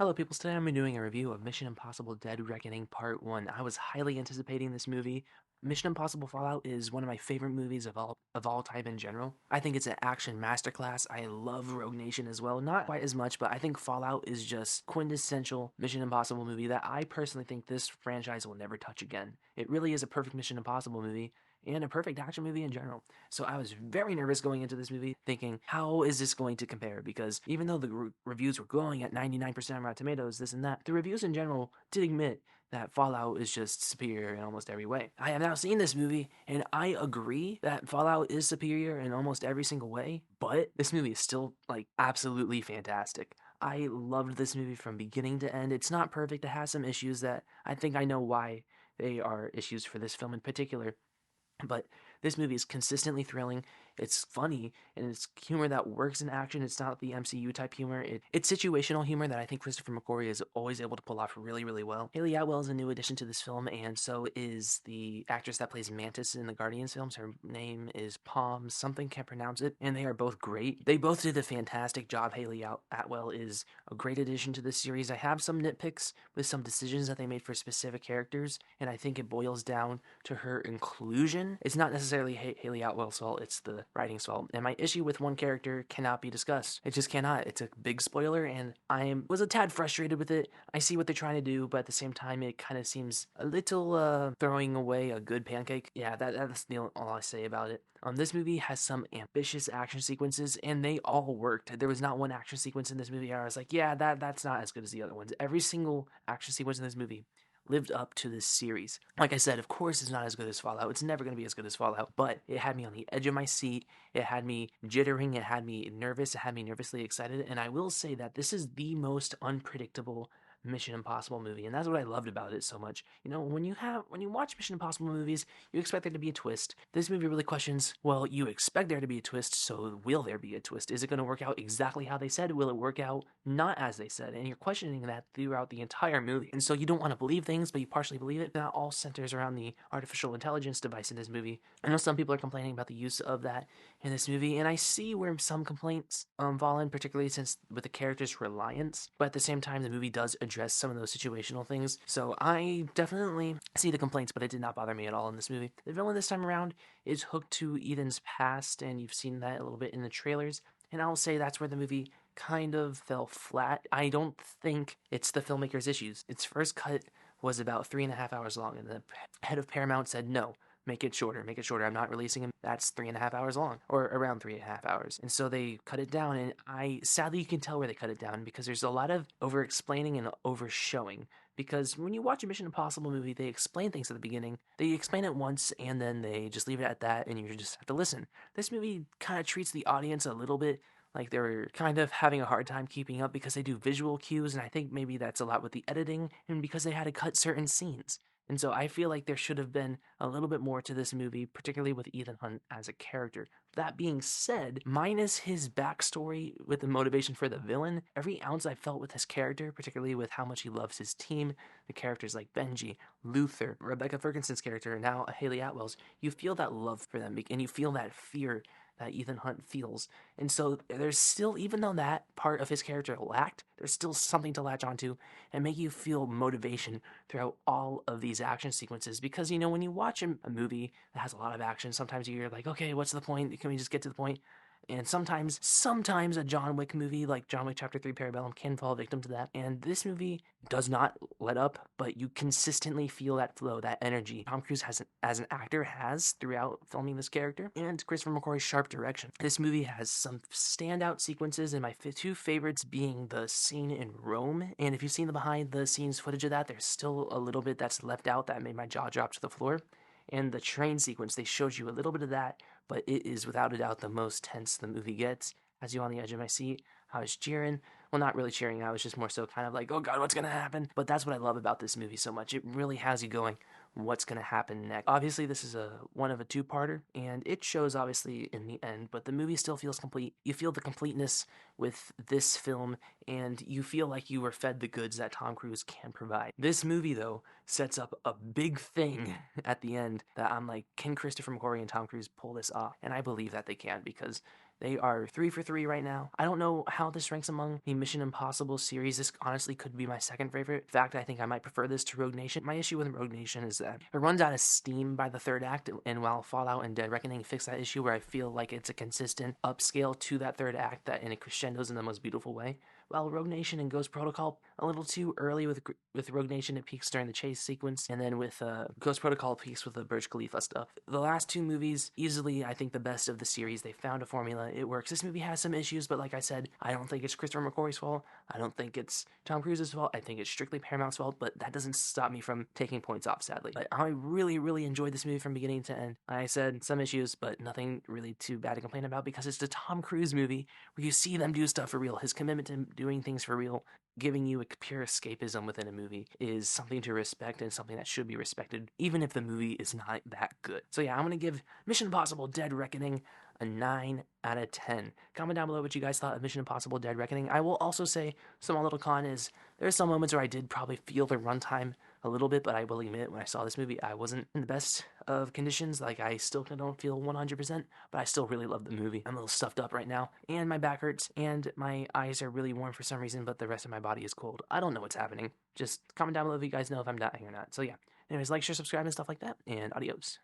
Hello, people. Today I'm doing a review of Mission Impossible Dead Reckoning Part 1. I was highly anticipating this movie. Mission Impossible Fallout is one of my favorite movies of all time in general. I think it's an action masterclass. I love Rogue Nation as well. Not quite as much, but I think Fallout is just quintessential Mission Impossible movie that I personally think this franchise will never touch again. It really is a perfect Mission Impossible movie and a perfect action movie in general. So I was very nervous going into this movie, thinking, how is this going to compare? Because even though the reviews were glowing at 99% on Rotten Tomatoes, this and that, the reviews in general did admit that Fallout is just superior in almost every way. I have now seen this movie, and I agree that Fallout is superior in almost every single way, but this movie is still, absolutely fantastic. I loved this movie from beginning to end. It's not perfect. It has some issues that I think I know why they are issues for this film in particular. But this movie is consistently thrilling. It's funny, and it's humor that works in action. It's not the MCU type humor. It's situational humor that I think Christopher McQuarrie is always able to pull off really, really well. Haley Atwell is a new addition to this film, and so is the actress that plays Mantis in the Guardians films. Her name is Palm something, can't pronounce it, and they are both great. They both did a fantastic job. Haley Atwell is a great addition to this series. I have some nitpicks with some decisions that they made for specific characters, and I think it boils down to her inclusion. It's not necessarily Haley Atwell's fault, it's the writing's fault. And my issue with one character cannot be discussed. It just cannot. It's a big spoiler, and I was a tad frustrated with it. I see what they're trying to do, but at the same time, it kind of seems a little throwing away a good pancake. Yeah, that's all I say about it. This movie has some ambitious action sequences, and they all worked. There was not one action sequence in this movie where I was like, yeah, that's not as good as the other ones. Every single action sequence in this movie lived up to this series. Like I said, of course, it's not as good as Fallout. It's never going to be as good as Fallout, but it had me on the edge of my seat. It had me jittering. It had me nervous. It had me nervously excited. And I will say that this is the most unpredictable Mission Impossible movie, and that's what I loved about it so much. You know, when you watch Mission Impossible movies, you expect there to be a twist. This movie really questions, well, you expect there to be a twist, so will there be a twist? Is it going to work out exactly how they said? Will it work out not as they said? And you're questioning that throughout the entire movie. And so you don't want to believe things, but you partially believe it. Not all centers around the artificial intelligence device in this movie. I know some people are complaining about the use of that in this movie, and I see where some complaints fall in, particularly since with the character's reliance. But at the same time, the movie does address some of those situational things. So I definitely see the complaints, but it did not bother me at all in this movie. The villain this time around is hooked to Ethan's past, and you've seen that a little bit in the trailers. And I'll say that's where the movie kind of fell flat. I don't think it's the filmmaker's issues. Its first cut was about 3.5 hours long, and the head of Paramount said no. Make it shorter, make it shorter. I'm not releasing him. That's 3.5 hours long, or around 3.5 hours. And so they cut it down, and sadly, you can tell where they cut it down because there's a lot of over explaining and over showing. Because when you watch a Mission Impossible movie, they explain things at the beginning. They explain it once, and then they just leave it at that, and you just have to listen. This movie kind of treats the audience a little bit like they're kind of having a hard time keeping up because they do visual cues, and I think maybe that's a lot with the editing, and because they had to cut certain scenes. And so I feel like there should have been a little bit more to this movie, particularly with Ethan Hunt as a character. That being said, minus his backstory with the motivation for the villain, every ounce I felt with his character, particularly with how much he loves his team, the characters like Benji, Luther, Rebecca Ferguson's character, and now Haley Atwell's, you feel that love for them, and you feel that fear that Ethan Hunt feels. And so there's still, even though that part of his character lacked, there's still something to latch onto and make you feel motivation throughout all of these action sequences. Because, you know, when you watch a movie that has a lot of action, sometimes you're like, okay, what's the point? Can we just get to the point? And sometimes a John Wick movie like John Wick Chapter 3 Parabellum can fall victim to that. And this movie does not let up, but you consistently feel that flow, that energy Tom Cruise has, as an actor, has throughout filming this character, and Christopher McQuarrie's sharp direction. This movie has some standout sequences, and my two favorites being the scene in Rome. And if you've seen the behind the scenes footage of that, there's still a little bit that's left out that made my jaw drop to the floor. And the train sequence, they showed you a little bit of that, but it is without a doubt the most tense the movie gets. Has you on the edge of my seat. I was cheering. Well, not really cheering. I was just more so kind of like, oh God, what's going to happen? But that's what I love about this movie so much. It really has you going, what's going to happen next? Obviously, this is one of a two-parter, and it shows obviously in the end, but the movie still feels complete. You feel the completeness with this film, and you feel like you were fed the goods that Tom Cruise can provide. This movie, though, sets up a big thing at the end that I'm like, can Christopher McQuarrie and Tom Cruise pull this off? And I believe that they can, because They are 3 for 3 right now. I don't know how this ranks among the Mission Impossible series. This honestly could be my second favorite. In fact, I think I might prefer this to Rogue Nation. My issue with Rogue Nation is that it runs out of steam by the third act, and while Fallout and Dead Reckoning fix that issue where I feel like it's a consistent upscale to that third act that and it crescendos in the most beautiful way, while Rogue Nation and Ghost Protocol a little too early with Rogue Nation, it peaks during the chase sequence, and then with Ghost Protocol peaks with the Burj Khalifa stuff. The last two movies, easily I think the best of the series. They found a formula, it works. This movie has some issues, but like I said, I don't think it's Christopher McQuarrie's fault. I don't think it's Tom Cruise's fault. I think it's strictly Paramount's fault, but that doesn't stop me from taking points off, sadly. But I really, really enjoyed this movie from beginning to end. I said some issues, but nothing really too bad to complain about because it's the Tom Cruise movie where you see them do stuff for real. His commitment to doing things for real, giving you a pure escapism within a movie, is something to respect and something that should be respected, even if the movie is not that good. So yeah, I'm going to give Mission Impossible Dead Reckoning a 9 out of 10. Comment down below what you guys thought of Mission Impossible Dead Reckoning. I will also say, small little con is, there's some moments where I did probably feel the runtime a little bit, but I will admit, when I saw this movie, I wasn't in the best of conditions. Like, I still don't feel 100%, but I still really love the movie. I'm a little stuffed up right now, and my back hurts, and my eyes are really warm for some reason, but the rest of my body is cold. I don't know what's happening. Just comment down below if you guys know if I'm dying or not. So yeah. Anyways, like, share, subscribe, and stuff like that, and adios.